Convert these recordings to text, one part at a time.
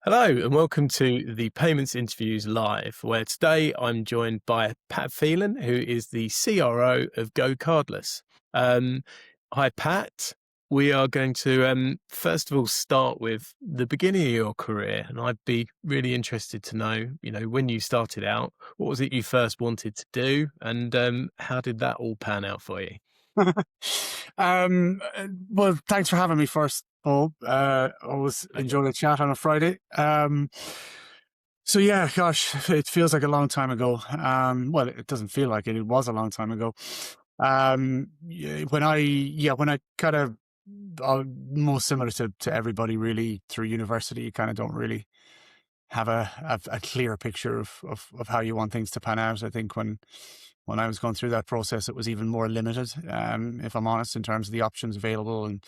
Hello and welcome to the Payments Interviews Live, where today I'm joined by Pat Phelan, who is the CRO of GoCardless. Hi, Pat. We are going to first of all start with the beginning of your career, and I'd be really interested to know, when you started out, what was it you first wanted to do, and how did that all pan out for you? Well, thanks for having me first, Paul. Always Okay. enjoy the chat on a Friday. So yeah, gosh, it feels like a long time ago. Well, it doesn't feel like it. It was a long time ago. When I kind of, most similar to everybody really through university, you kind of don't really have a clear picture of how you want things to pan out. I think when I was going through that process, it was even more limited, if I'm honest, in terms of the options available and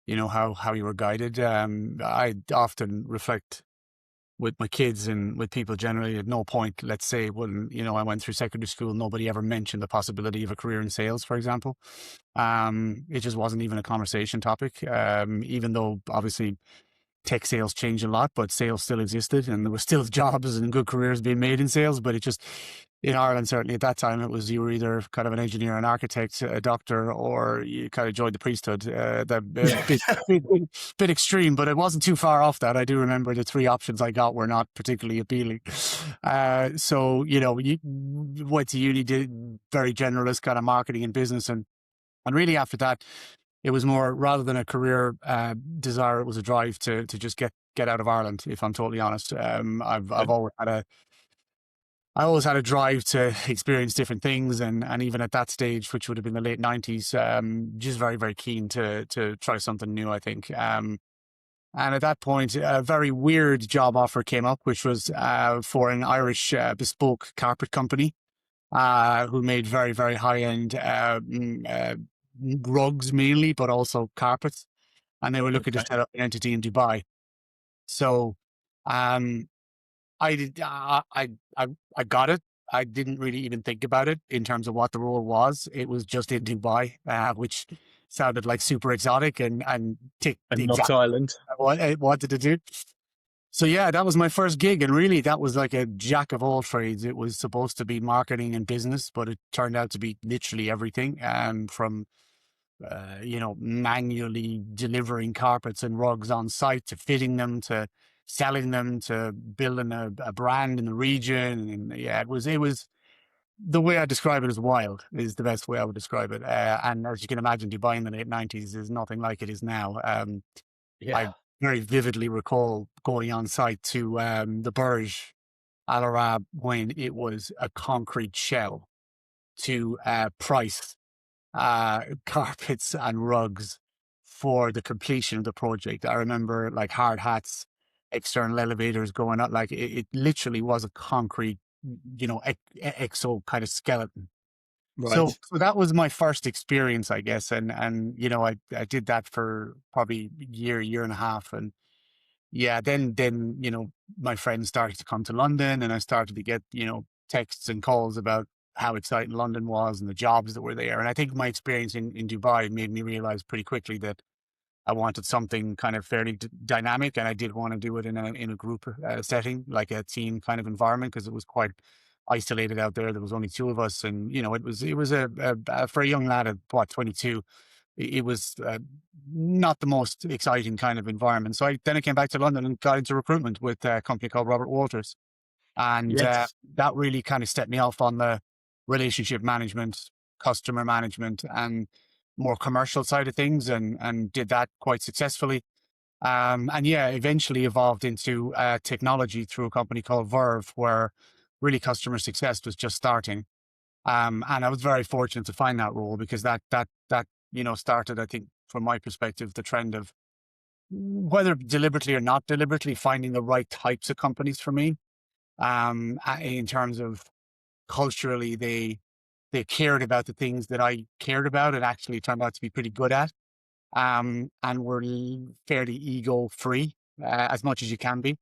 how you were guided. I often reflect with my kids and with people generally. At no point, let's say, when I went through secondary school, nobody ever mentioned the possibility of a career in sales, for example. It just wasn't even a conversation topic. Even though obviously tech sales changed a lot, but sales still existed and there were still jobs and good careers being made in sales. But it just, in Ireland, certainly at that time, it was you were either kind of an engineer, an architect, a doctor, or you kind of joined the priesthood. Bit extreme, but it wasn't too far off that. I do remember the three options I got were not particularly appealing. So, you went to uni, did very generalist kind of marketing and business. And really after that, it was more, rather than a career desire, it was a drive to just get out of Ireland. If I'm totally honest, I've always had a drive to experience different things, and even at that stage, which would have been the late '90s, just very very keen to try something new. I think, and at that point, a very weird job offer came up, which was for an Irish bespoke carpet company who made very very high end rugs mainly, but also carpets, and they were looking to Okay. set up an entity in Dubai. So, um, I did, I got it. I didn't really even think about it in terms of what the role was. It was just in Dubai, which sounded like super exotic and ticked And not exactly Ireland. what I wanted to do. So yeah, that was my first gig, and really that was like a jack of all trades. It was supposed to be marketing and business, but it turned out to be literally everything, from manually delivering carpets and rugs on site to fitting them to selling them to building a brand in the region. And yeah, it was the way I describe it is wild is the best way I would describe it. And as you can imagine, Dubai in the late '90s is nothing like it is now. I Yeah. very vividly recall going on site to the Burj Al Arab when it was a concrete shell to price carpets and rugs for the completion of the project. I remember like hard hats, external elevators going up, like it literally was a concrete, exo kind of skeleton. So, Right. so that was my first experience, I guess. And, I did that for probably a year and a half. And yeah, then, my friends started to come to London and I started to get, texts and calls about how exciting London was and the jobs that were there. And I think my experience in Dubai made me realize pretty quickly that I wanted something kind of fairly dynamic, and I did want to do it in a group setting, like a team kind of environment, because it was quite isolated out there. There was only two of us, and it was for a young lad at what 22, it was not the most exciting kind of environment. So then I came back to London and got into recruitment with a company called Robert Walters, and Yes. that really kind of set me off on the relationship management, customer management, and more commercial side of things, and did that quite successfully. And yeah, eventually evolved into technology through a company called Verve, where really customer success was just starting. And I was very fortunate to find that role because that started, I think, from my perspective, the trend of whether deliberately or not deliberately finding the right types of companies for me. In terms of culturally, they cared about the things that I cared about and actually turned out to be pretty good at. And were fairly ego free, as much as you can be.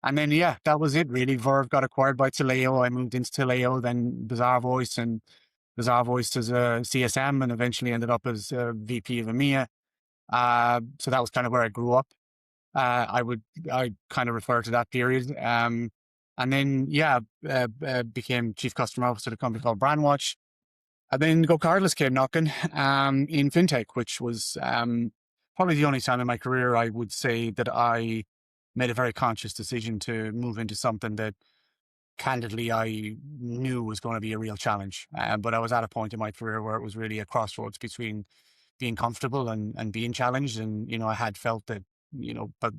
And then, yeah, that was it really. Verve got acquired by Taleo. I moved into Taleo, then Bizarre Voice, and Bizarre Voice as a CSM, and eventually ended up as VP of EMEA. So that was kind of where I grew up. I kind of refer to that period. And then, yeah, became chief customer officer at a company called Brandwatch. And then GoCardless came knocking in fintech, which was probably the only time in my career I would say that I made a very conscious decision to move into something that candidly I knew was going to be a real challenge. But I was at a point in my career where it was really a crossroads between being comfortable and being challenged. And, I had felt that,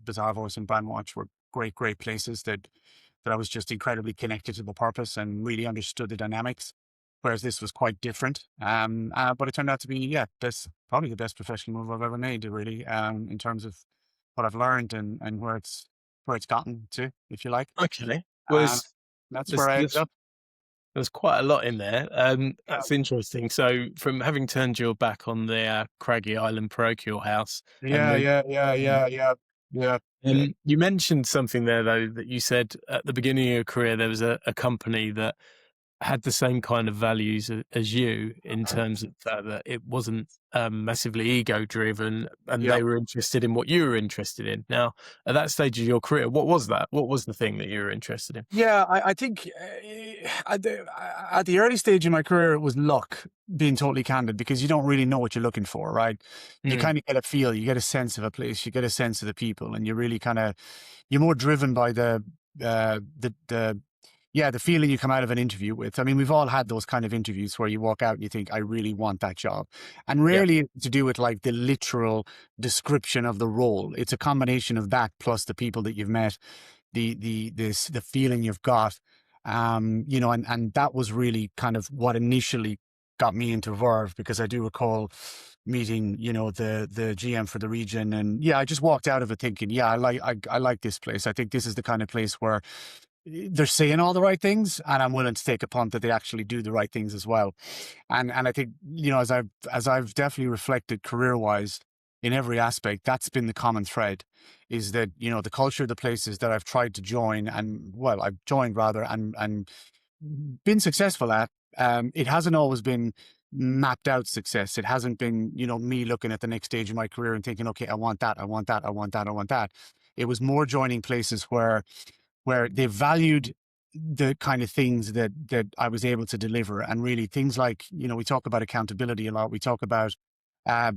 Bizarre Voice and Brandwatch were great places that I was just incredibly connected to the purpose and really understood the dynamics. Whereas this was quite different. But it turned out to be, yeah, that's probably the best professional move I've ever made, really, in terms of what I've learned and where it's gotten to, if you like. Okay. Well, Um, that's there's, where I ended there's, up. there's quite a lot in there. Yeah, That's interesting. So, from having turned your back on the Craggy Island parochial house and yeah, moved, yeah, yeah, yeah, yeah, yeah. you mentioned something there, though, that you said at the beginning of your career there was a company that had the same kind of values as you in terms of that it wasn't massively ego driven and Yeah. they were interested in what you were interested in. Now, at that stage of your career, what was that? What was the thing that you were interested in? Yeah, I think at the early stage in my career, it was luck, being totally candid, because you don't really know what you're looking for, right? You Mm, kind of get a feel, you get a sense of a place, you get a sense of the people, and you're more driven by the feeling you come out of an interview with. I mean, we've all had those kind of interviews where you walk out and you think, I really want that job. And yeah. rarely it's to do with like the literal description of the role. It's a combination of that plus the people that you've met, the feeling you've got. And that was really kind of what initially got me into Verve, because I do recall meeting, the GM for the region. And yeah, I just walked out of it thinking, yeah, I like this place. I think this is the kind of place where they're saying all the right things, and I'm willing to take a punt that they actually do the right things as well. And I think, as I've definitely reflected career wise in every aspect, that's been the common thread, is that, the culture of the places that I've tried to join, and well, I've joined rather, and been successful at, it hasn't always been mapped out success. It hasn't been, me looking at the next stage of my career and thinking, okay, I want that, I want that, I want that, I want that. It was more joining places where they valued the kind of things that I was able to deliver. And really things like, we talk about accountability a lot. We talk about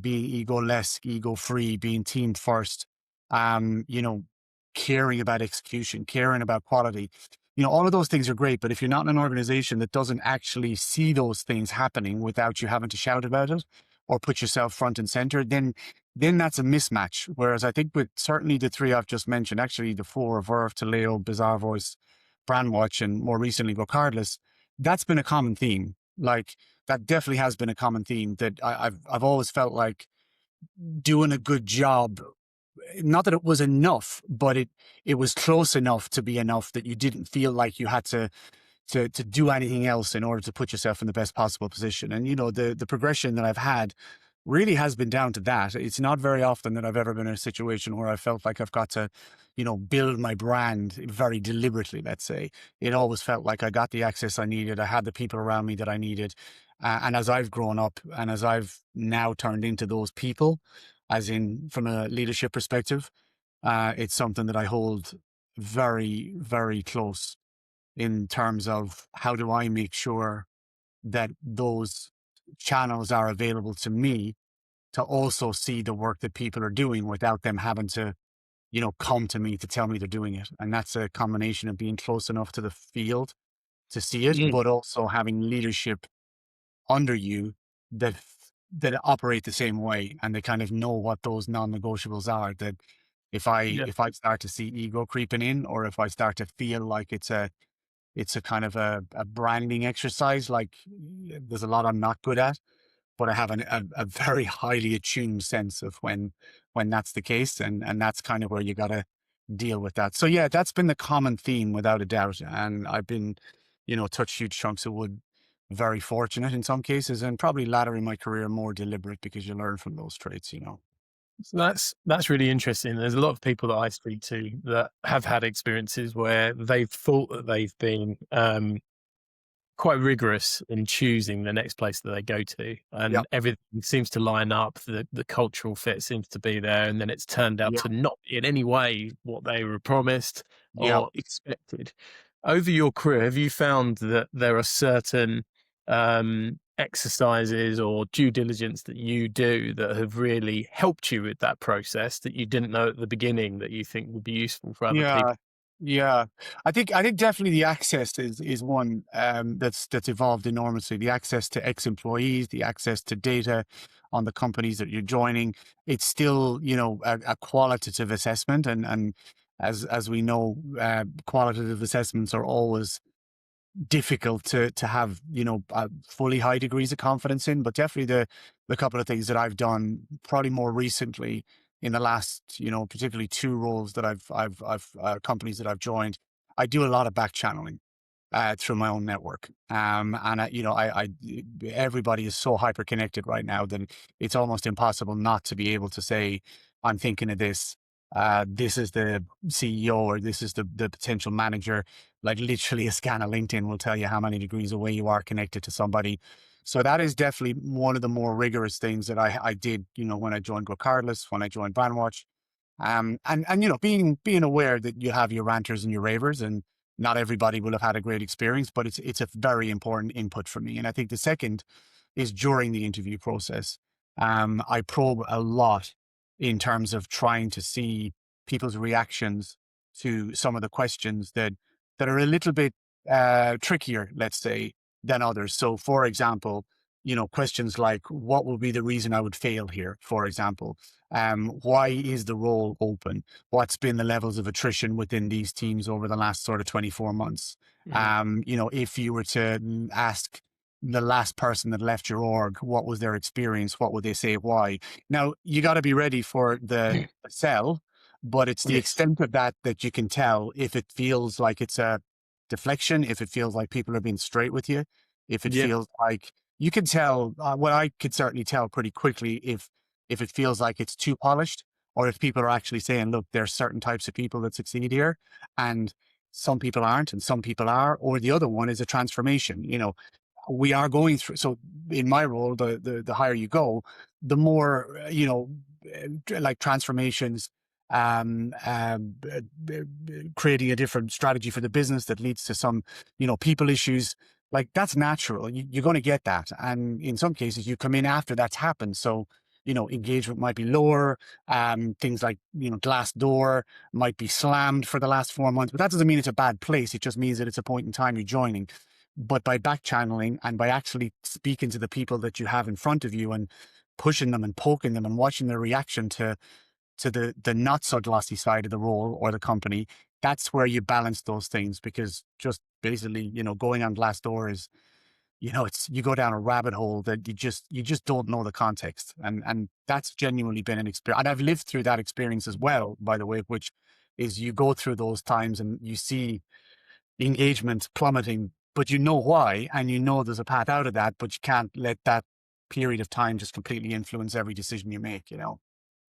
being ego-less, ego-free, being team first, um, you know, caring about execution, caring about quality. All of those things are great, but if you're not in an organization that doesn't actually see those things happening without you having to shout about it or put yourself front and center, then that's a mismatch. Whereas I think with certainly the three I've just mentioned, actually the four, Verve, Taleo, Bizarre Voice, Brandwatch, and more recently GoCardless, that's been a common theme. Like, that definitely has been a common theme, that I've always felt like doing a good job. Not that it was enough, but it was close enough to be enough that you didn't feel like you had to do anything else in order to put yourself in the best possible position. And the progression that I've had really has been down to that. It's not very often that I've ever been in a situation where I felt like I've got to, build my brand very deliberately, let's say. It always felt like I got the access I needed. I had the people around me that I needed. And as I've grown up and as I've now turned into those people, as in from a leadership perspective, it's something that I hold very, very close in terms of how do I make sure that those channels are available to me to also see the work that people are doing without them having to, come to me to tell me they're doing it. And that's a combination of being close enough to the field to see it, Mm, but also having leadership under you that operate the same way, and they kind of know what those non-negotiables are. That yeah. if I start to see ego creeping in, or if I start to feel like it's a kind of a branding exercise, like there's a lot I'm not good at, but I have a very highly attuned sense of when that's the case, and that's kind of where you got to deal with that. So yeah, that's been the common theme without a doubt, and I've been, touched huge chunks of wood, very fortunate in some cases, and probably latter in my career more deliberate, because you learn from those traits. So that's really interesting. There's a lot of people that I speak to that have had experiences where they've thought that they've been quite rigorous in choosing the next place that they go to, Yeah. and everything seems to line up. The cultural fit seems to be there, and then it's turned out Yeah. to not be in any way what they were promised Yeah. or expected. Over your career, have you found that there are certain exercises or due diligence that you do that have really helped you with that process that you didn't know at the beginning that you think would be useful for other people? Yeah, yeah. I think definitely the access is one that's evolved enormously. The access to ex-employees, the access to data on the companies that you're joining. It's still, a qualitative assessment, and as we know, qualitative assessments are always difficult to have, fully high degrees of confidence in. But definitely the couple of things that I've done probably more recently in the last, particularly two roles that I've companies that I've joined, I do a lot of back channeling through my own network. And everybody is so hyper connected right now that it's almost impossible not to be able to say, I'm thinking of this. This is the CEO or this is the potential manager. Like literally a scan of LinkedIn will tell you how many degrees away you are connected to somebody. So that is definitely one of the more rigorous things that I did, when I joined GoCardless, when I joined Brandwatch. And being aware that you have your ranters and your ravers, and not everybody will have had a great experience, but it's a very important input for me. And I think the second is during the interview process. I probe a lot in terms of trying to see people's reactions to some of the questions that are a little bit trickier, let's say, than others. So, for example, questions like, "What will be the reason I would fail here?" For example, why is the role open? What's been the levels of attrition within these teams over the last sort of 24 months? Mhm. If you were to ask the last person that left your org, what was their experience? What would they say? Why? Now, you got to be ready for the sell, but it's the Yes. extent of that you can tell if it feels like it's a deflection, if it feels like people are being straight with you, if it Yeah. feels like you can tell, what I could certainly tell pretty quickly if it feels like it's too polished, or if people are actually saying, look, there's certain types of people that succeed here, and some people aren't, and some people are, or the other one is a transformation. We are going through. So in my role, the higher you go, the more, like transformations, creating a different strategy for the business that leads to some, people issues. Like that's natural. You're going to get that, and in some cases, you come in after that's happened. So engagement might be lower. Things like Glassdoor might be slammed for the last 4 months, but that doesn't mean it's a bad place. It just means that it's a point in time you're joining. But by back channeling and by actually speaking to the people that you have in front of you and pushing them and poking them and watching their reaction to the not so glossy side of the role or the company, that's where you balance those things. Because just basically, going on Glassdoor is, it's you go down a rabbit hole that you just don't know the context. And that's genuinely been an experience. And I've lived through that experience as well, by the way, which is you go through those times and you see engagement plummeting, but you know why, and there's a path out of that, but you can't let that period of time just completely influence every decision you make.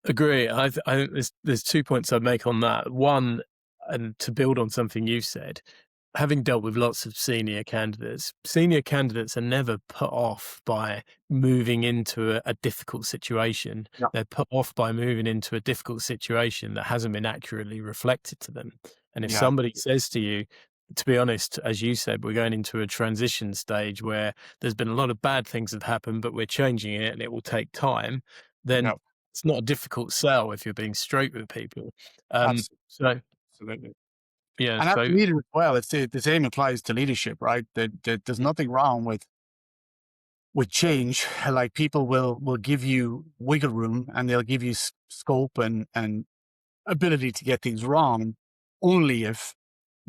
Agree. I think there's 2 points I'd make on that. One, and to build on something you said, having dealt with lots of senior candidates are never put off by moving into a difficult situation. Yeah. They're put off by moving into a difficult situation that hasn't been accurately reflected to them. And if Yeah. somebody says to you, to be honest, as you said, we're going into a transition stage where there's been a lot of bad things that happened, but we're changing it and it will take time, then Yeah. it's not a difficult sell if you're being straight with people. So Absolutely. yeah, And as a so leader as well, it's the same applies to leadership, right? That there's mm, nothing wrong with change. Like people will give you wiggle room and they'll give you scope and ability to get things wrong only if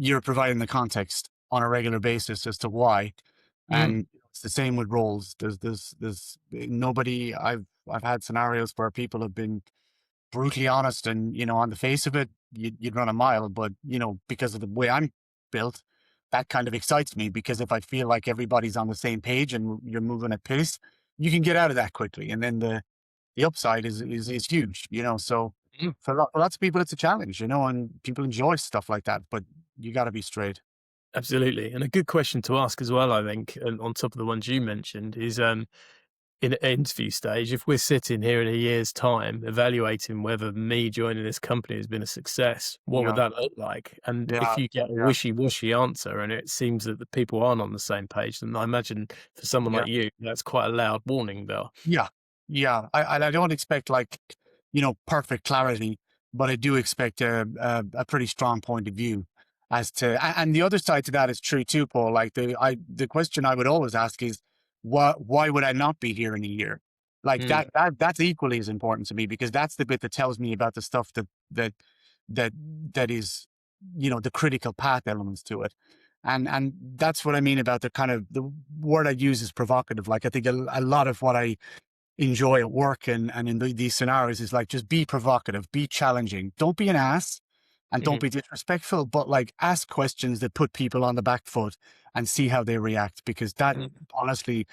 you're providing the context on a regular basis as to why. mm, And it's the same with roles. There's nobody. I've had scenarios where people have been brutally honest, and on the face of it, you'd run a mile. But because of the way I'm built, that kind of excites me because if I feel like everybody's on the same page and you're moving at pace, you can get out of that quickly, and then the upside is huge. So mm. for lots of people, it's a challenge. And people enjoy stuff like that, but you got to be straight. Absolutely. And a good question to ask as well, I think, and on top of the ones you mentioned, is in an interview stage, if we're sitting here in a year's time evaluating whether me joining this company has been a success, what would Yeah, that look like? And if yeah, you get a yeah, wishy-washy answer and it seems that the people aren't on the same page, then I imagine for someone yeah. like you, that's quite a loud warning bell. Yeah, yeah. I don't expect like, perfect clarity, but I do expect a pretty strong point of view as to, and the other side to that is true too, Paul. Like the question I would always ask is, why would I not be here in a year? Like Mm, that's equally as important to me because that's the bit that tells me about the stuff that that that is, the critical path elements to it. And that's what I mean about the word I use is provocative. Like I think a lot of what I enjoy at work and in these scenarios is like just be provocative, be challenging. Don't be an ass and don't mhm, be disrespectful, but like ask questions that put people on the back foot and see how they react. Because that mm. honestly,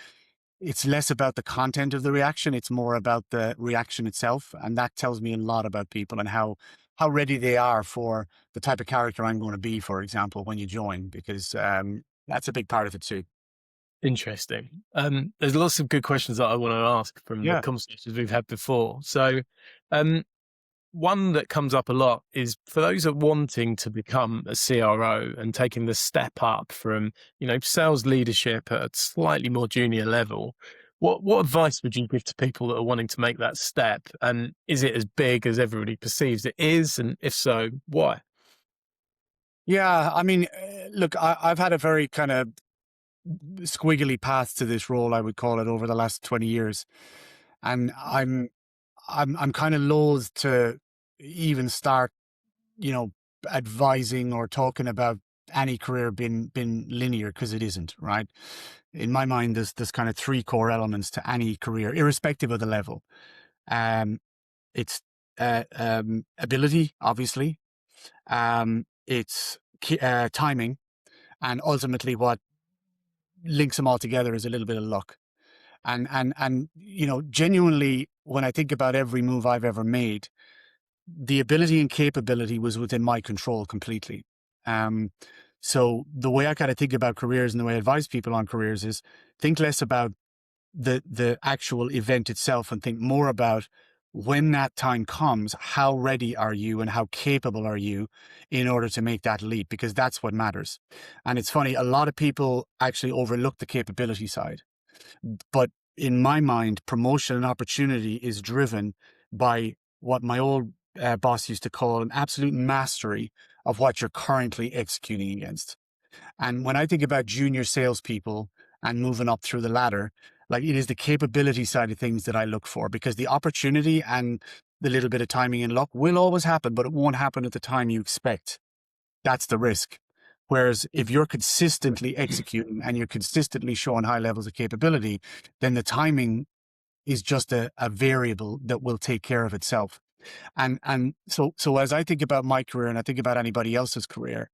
it's less about the content of the reaction, it's more about the reaction itself. And that tells me a lot about people and how ready they are for the type of character I'm going to be, for example, when you join, because that's a big part of it too. Interesting. There's lots of good questions that I want to ask from the Yeah. conversations we've had before. So, um, one that comes up a lot is for those that wanting to become a CRO and taking the step up from, sales leadership at a slightly more junior level. What advice would you give to people that are wanting to make that step? And is it as big as everybody perceives it is? And if so, why? Yeah, I mean, look, I've had a very kind of squiggly path to this role, I would call it, over the last 20 years. And I'm kind of loath to even start, you know, advising or talking about any career been linear because it isn't, right? In my mind, there's kind of three core elements to any career, irrespective of the level. Um, it's ability, obviously. It's timing, and ultimately, what links them all together is a little bit of luck. And genuinely, when I think about every move I've ever made, the ability and capability was within my control completely. Um, so the way I kind of think about careers and the way I advise people on careers is think less about the actual event itself and think more about when that time comes, how ready are you and how capable are you in order to make that leap? Because that's what matters. And it's funny, a lot of people actually overlook the capability side. But in my mind, promotion and opportunity is driven by what my old boss used to call an absolute mastery of what you're currently executing against. And when I think about junior salespeople and moving up through the ladder, like it is the capability side of things that I look for because the opportunity and the little bit of timing and luck will always happen, but it won't happen at the time you expect. That's the risk. Whereas if you're consistently executing and you're consistently showing high levels of capability, then the timing is just a variable that will take care of itself. And so as I think about my career and I think about anybody else's career,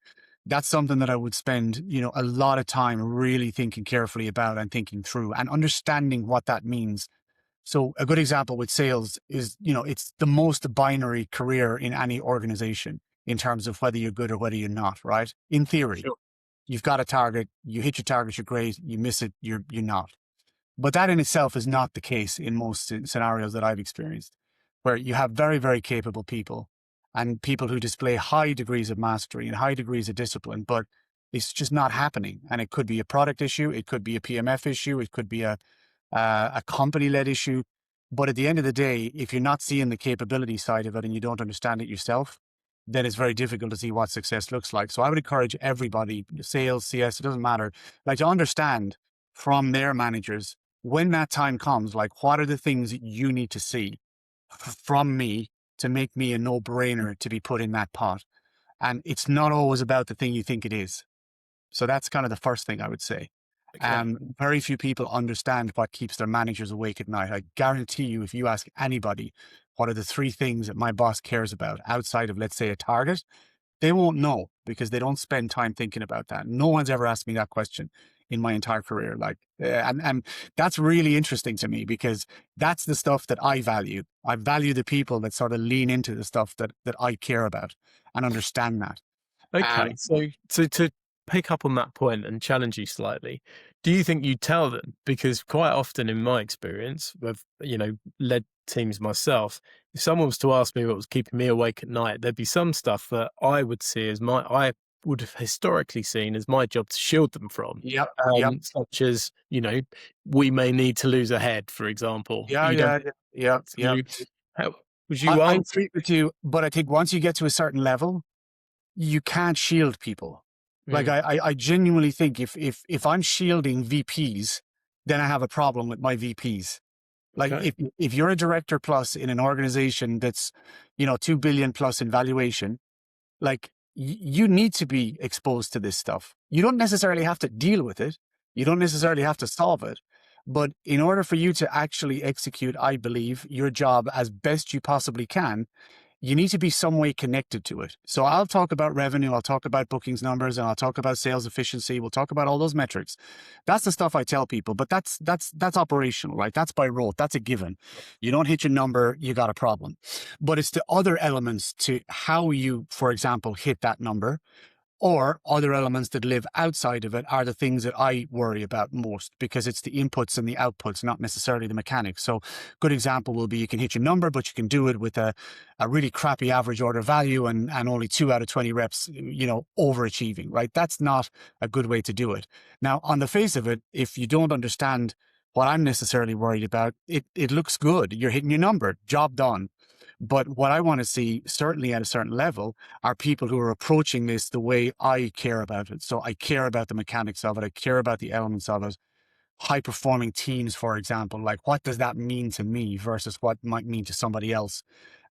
that's something that I would spend, a lot of time really thinking carefully about and thinking through and understanding what that means. So a good example with sales is, it's the most binary career in any organization in terms of whether you're good or whether you're not, right? In theory, Sure. you've got a target, you hit your target, you're great, you miss it, you're not. But that in itself is not the case in most scenarios that I've experienced, where you have very, very capable people and people who display high degrees of mastery and high degrees of discipline, but it's just not happening. And it could be a product issue, it could be a PMF issue, it could be a company led issue. But at the end of the day, if you're not seeing the capability side of it and you don't understand it yourself, then it's very difficult to see what success looks like. So I would encourage everybody, sales, CS, it doesn't matter, like to understand from their managers when that time comes, like what are the things that you need to see from me to make me a no brainer to be put in that pot? And it's not always about the thing you think it is. So that's kind of the first thing I would say. Okay. Very few people understand what keeps their managers awake at night. I guarantee you, if you ask anybody, what are the three things that my boss cares about outside of, let's say, a target, they won't know because they don't spend time thinking about that. No one's ever asked me that question in my entire career. And that's really interesting to me because that's the stuff that I value. I value the people that sort of lean into the stuff that I care about and understand that. Okay. Um, So to pick up on that point and challenge you slightly. Do you think you tell them? Because quite often in my experience, I've, led teams myself, if someone was to ask me what was keeping me awake at night, there'd be some stuff that I would see as I would have historically seen as my job to shield them from. Yep. Yep. Such as, we may need to lose a head, for example. Yeah. You don't Yeah. Yeah. Yeah. so how would I, you I answer? agree with you, but I think once you get to a certain level, you can't shield people. Like Mm, I genuinely think if I'm shielding VPs, then I have a problem with my VPs. Like okay. if you're a director plus in an organization that's, 2 billion plus in valuation, like you need to be exposed to this stuff. You don't necessarily have to deal with it. You don't necessarily have to solve it. But in order for you to actually execute, I believe, your job as best you possibly can, you need to be some way connected to it. So I'll talk about revenue, I'll talk about bookings numbers, and I'll talk about sales efficiency. We'll talk about all those metrics. That's the stuff I tell people, but that's operational, right? That's by rote. That's a given. You don't hit your number, you got a problem. But it's the other elements to how you, for example, hit that number or other elements that live outside of it are the things that I worry about most because it's the inputs and the outputs, not necessarily the mechanics. So good example will be you can hit your number, but you can do it with a really crappy average order value and only 2 out of 20 reps, overachieving, right? That's not a good way to do it. Now, on the face of it, if you don't understand what I'm necessarily worried about, it looks good. You're hitting your number, job done. But what I want to see, certainly at a certain level, are people who are approaching this the way I care about it. So I care about the mechanics of it. I care about the elements of it. High performing teams, for example, like what does that mean to me versus what might mean to somebody else?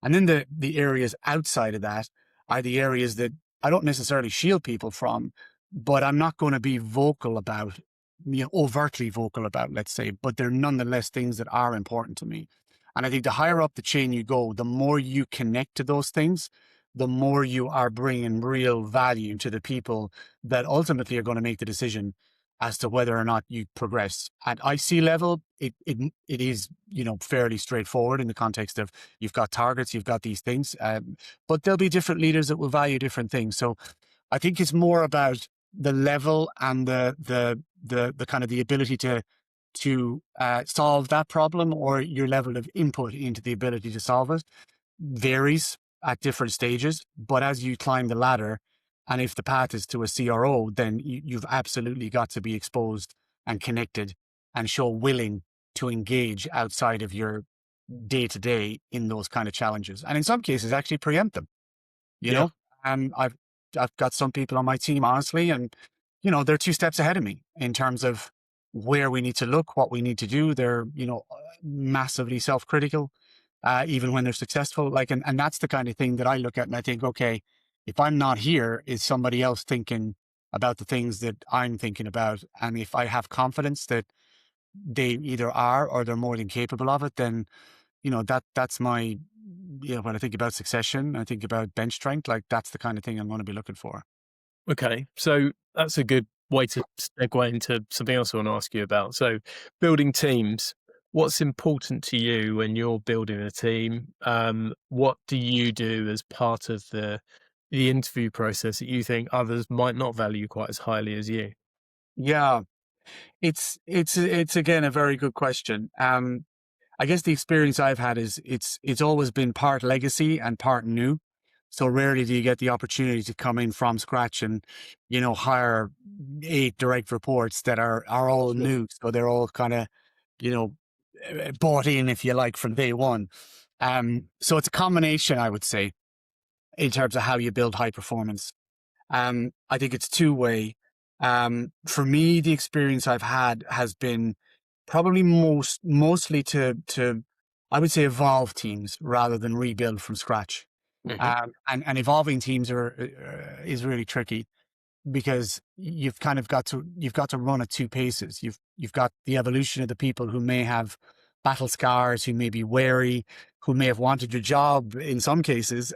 And then the areas outside of that are the areas that I don't necessarily shield people from, but I'm not going to be vocal about, overtly vocal about, let's say, but they're nonetheless things that are important to me. And I think the higher up the chain you go, the more you connect to those things, the more you are bringing real value to the people that ultimately are going to make the decision as to whether or not you progress. At IC level, it is, fairly straightforward in the context of you've got targets, you've got these things, but there'll be different leaders that will value different things. So I think it's more about the level and the kind of the ability to solve that problem, or your level of input into the ability to solve it varies at different stages. But as you climb the ladder, and if the path is to a CRO, then you've absolutely got to be exposed and connected and show willing to engage outside of your day to day in those kind of challenges. And in some cases, actually preempt them, you Yeah. know? And I've got some people on my team, honestly, and, they're 2 steps ahead of me in terms of where we need to look, what we need to do. They're, massively self-critical, even when they're successful. Like, and that's the kind of thing that I look at and I think, okay, if I'm not here, is somebody else thinking about the things that I'm thinking about? And if I have confidence that they either are or they're more than capable of it, then, that's my, when I think about succession, I think about bench strength, like that's the kind of thing I'm going to be looking for. Okay. So that's a good way to segue into something else I want to ask you about. So building teams, what's important to you when you're building a team? What do you do as part of the interview process that you think others might not value quite as highly as you? Yeah, it's again a very good question. I guess the experience I've had is it's always been part legacy and part new. So rarely do you get the opportunity to come in from scratch and, hire 8 direct reports that are all Sure. new. So they're all kind of, you know, bought in, if you like, from day one. So it's a combination, I would say, in terms of how you build high performance. I think it's two-way. For me, the experience I've had has been probably mostly to I would say evolve teams rather than rebuild from scratch. Hmm. And evolving teams is really tricky because you've got to run at 2 paces. You've got the evolution of the people who may have battle scars, who may be wary, who may have wanted your job in some cases,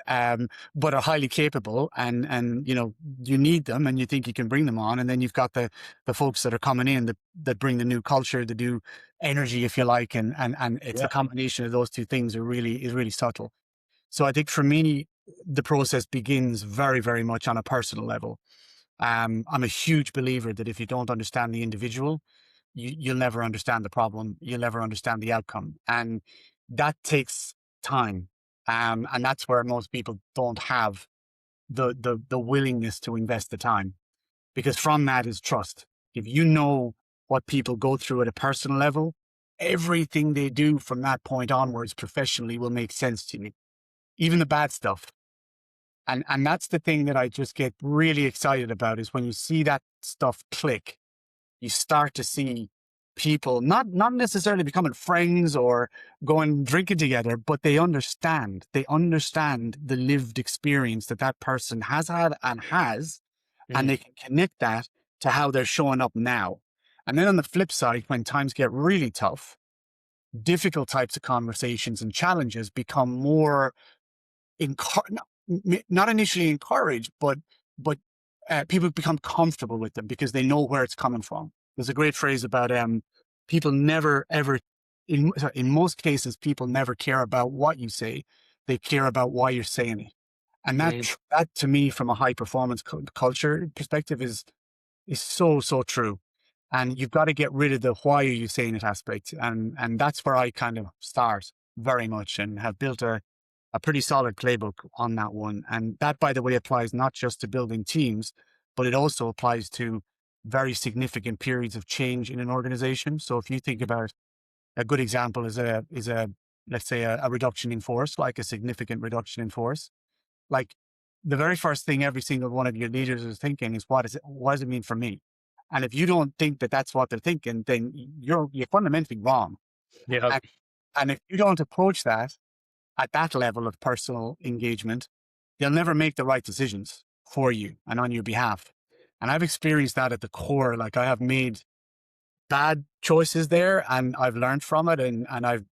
but are highly capable, and you need them, and you think you can bring them on. And then you've got the folks that are coming in that bring the new culture, the new energy, if you like, and it's Yeah. the combination of those two things is really subtle. So I think for me, the process begins very, very much on a personal level. I'm a huge believer that if you don't understand the individual, you'll never understand the problem. You'll never understand the outcome. And that takes time. And that's where most people don't have the willingness to invest the time, because from that is trust. If you know what people go through at a personal level, everything they do from that point onwards professionally will make sense to you, even the bad stuff. And that's the thing that I just get really excited about, is when you see that stuff click, you start to see people not necessarily becoming friends or going drinking together, but they understand the lived experience that that person has had and has, and Mm, they can connect that to how they're showing up now. And then on the flip side, when times get really tough, difficult types of conversations and challenges become more not initially encouraged, but people become comfortable with them because they know where it's coming from. There's a great phrase about people never ever, in most cases, people never care about what you say; they care about why you're saying it. And mm, that to me, from a high performance culture perspective, is so true. And you've got to get rid of the why are you saying it aspect, and that's where I kind of start very much, and have built a pretty solid playbook on that one. And that, by the way, applies not just to building teams, but it also applies to very significant periods of change in an organization. So if you think about, a good example is a let's say a reduction in force, like a significant reduction in force. Like, the very first thing every single one of your leaders is thinking is, what does it mean for me? And if you don't think that that's what they're thinking, then you're fundamentally wrong. yeah. And, and if you don't approach that at that level of personal engagement, they'll never make the right decisions for you and on your behalf. And I've experienced that at the core. Like, I have made bad choices there, and I've learned from it, and I've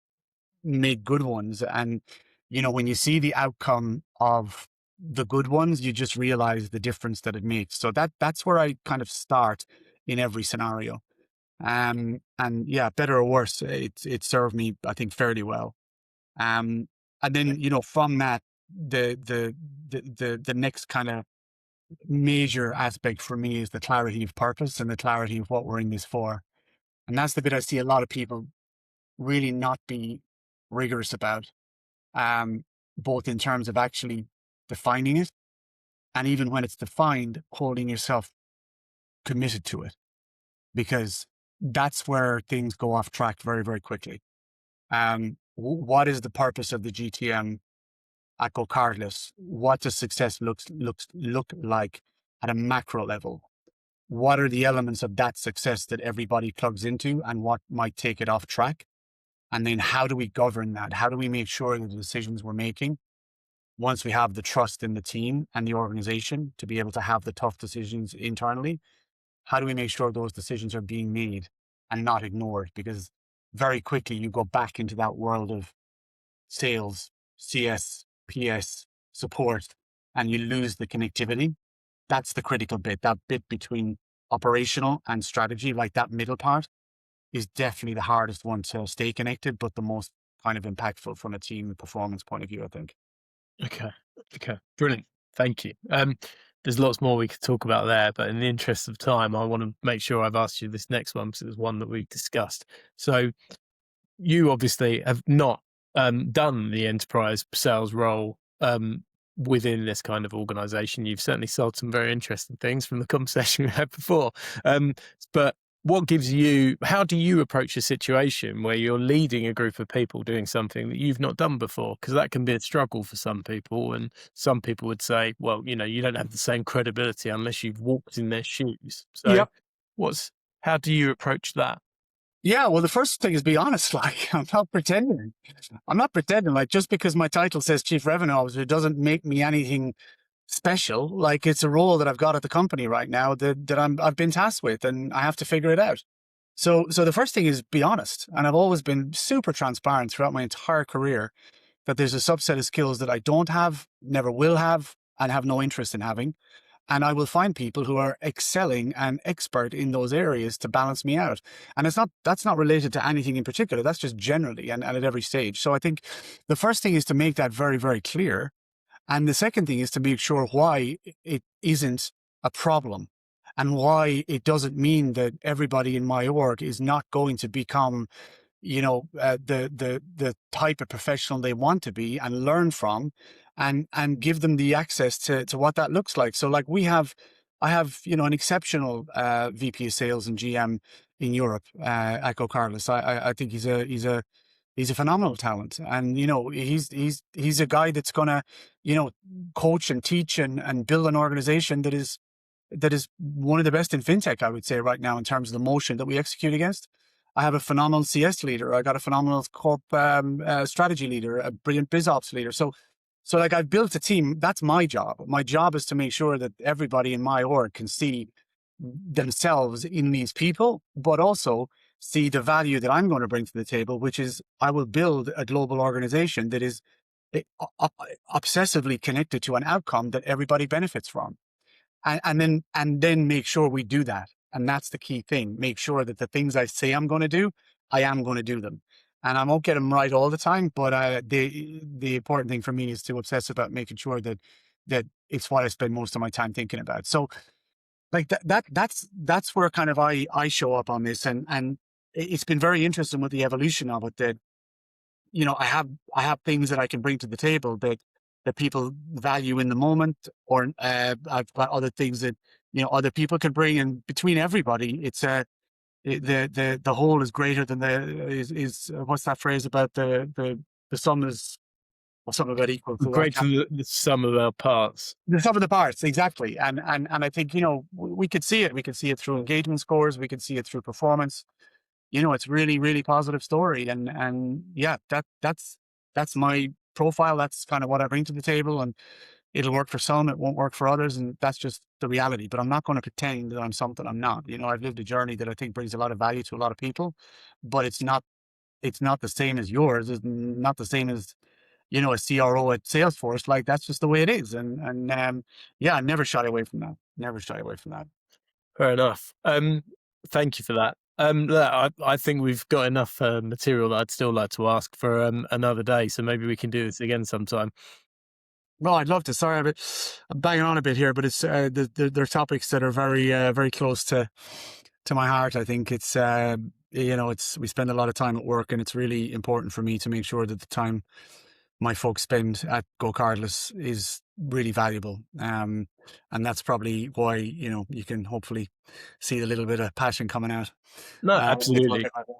made good ones. And, when you see the outcome of the good ones, you just realize the difference that it makes. So that's where I kind of start in every scenario. And yeah, better or worse, it served me, I think, fairly well. Um, and then, from that, the next kind of major aspect for me is the clarity of purpose and the clarity of what we're in this for. And that's the bit I see a lot of people really not be rigorous about, um, both in terms of actually defining it, and even when it's defined, holding yourself committed to it, because that's where things go off track very, very quickly. What is the purpose of the GTM at GoCardless? What does success look like at a macro level? What are the elements of that success that everybody plugs into, and what might take it off track? And then how do we govern that? How do we make sure that the decisions we're making, once we have the trust in the team and the organization to be able to have the tough decisions internally, how do we make sure those decisions are being made and not ignored? Because very quickly you go back into that world of sales, CS, PS, support, and you lose the connectivity. That's the critical bit, that bit between operational and strategy, like that middle part, is definitely the hardest one to stay connected, but the most kind of impactful from a team performance point of view, I think. Okay. Okay. Brilliant. Thank you. There's lots more we could talk about there, but in the interest of time, I want to make sure I've asked you this next one because it was one that we've discussed. So you obviously have not done the enterprise sales role within this kind of organization. You've certainly sold some very interesting things from the conversation we had before. Um, but how do you approach a situation where you're leading a group of people doing something that you've not done before? Because that can be a struggle for some people. And some people would say, well, you don't have the same credibility unless you've walked in their shoes. So Yep. how do you approach that? Yeah, well, the first thing is be honest. Like, I'm not pretending. I'm not pretending. Like, just because my title says Chief Revenue Officer doesn't make me anything special. Like, it's a role that I've got at the company right now that I've been tasked with, and I have to figure it out. So the first thing is be honest. And I've always been super transparent throughout my entire career that there's a subset of skills that I don't have, never will have, and have no interest in having. And I will find people who are excelling and expert in those areas to balance me out. And that's not related to anything in particular. That's just generally and at every stage. So I think the first thing is to make that very, very clear. And the second thing is to make sure why it isn't a problem. and why it doesn't mean that everybody in my org is not going to become, the type of professional they want to be and learn from, and give them the access to what that looks like. So like I have, an exceptional VP of sales and GM in Europe at GoCardless. I think he's a phenomenal talent, and he's a guy that's gonna, coach and teach and build an organization that is one of the best in fintech, I would say, right now in terms of the motion that we execute against. I have a phenomenal CS leader. I got a phenomenal corp strategy leader, a brilliant biz ops leader. So like I've built a team. That's my job. My job is to make sure that everybody in my org can see themselves in these people, but also see the value that I'm going to bring to the table, which is I will build a global organization that is eh, obsessively connected to an outcome that everybody benefits from, and then make sure we do that. And that's the key thing. Make sure that the things I say I'm going to do, I am going to do them. And I won't get them right all the time, but the important thing for me is to obsess about making sure that it's what I spend most of my time thinking about. So like that's where kind of I show up on this, and it's been very interesting with the evolution of it, that I have things that I can bring to the table that people value in the moment, or I've got other things that other people can bring, and between everybody, the whole is greater than the is what's that phrase about the sum is, or something about equal to I Great to can't, the sum of our parts. the sum of the parts, exactly. And I think we could see it. We could see it through engagement scores. We could see it through performance. It's really, really positive story. And yeah, that's my profile. That's kind of what I bring to the table, and it'll work for some, it won't work for others. And that's just the reality, but I'm not going to pretend that I'm something I'm not. I've lived a journey that I think brings a lot of value to a lot of people, but it's not the same as yours. It's not the same as, a CRO at Salesforce. Like, that's just the way it is. And yeah, I never shy away from that. Never shy away from that. Fair enough. Thank you for that. Look, I think we've got enough material that I'd still like to ask for another day. So maybe we can do this again sometime. Well, I'd love to. Sorry, I'm banging on a bit here, but it's they're topics that are very very close to my heart. I think it's we spend a lot of time at work, and it's really important for me to make sure that the time my folks spend at GoCardless is really valuable. And that's probably why you can hopefully see a little bit of passion coming out. No, With what absolutely. I do.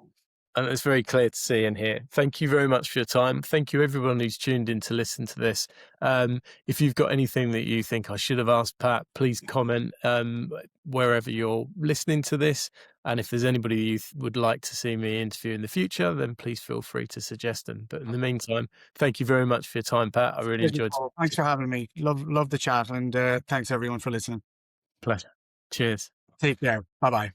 And it's very clear to see and hear. Thank you very much for your time. Thank you, everyone who's tuned in to listen to this. If you've got anything that you think I should have asked Pat, please comment wherever you're listening to this. And if there's anybody you would like to see me interview in the future, then please feel free to suggest them. But in the meantime, thank you very much for your time, Pat. I really enjoyed it. Thanks for having me. Love the chat, and thanks everyone for listening. Pleasure. Cheers. Take care. Bye bye.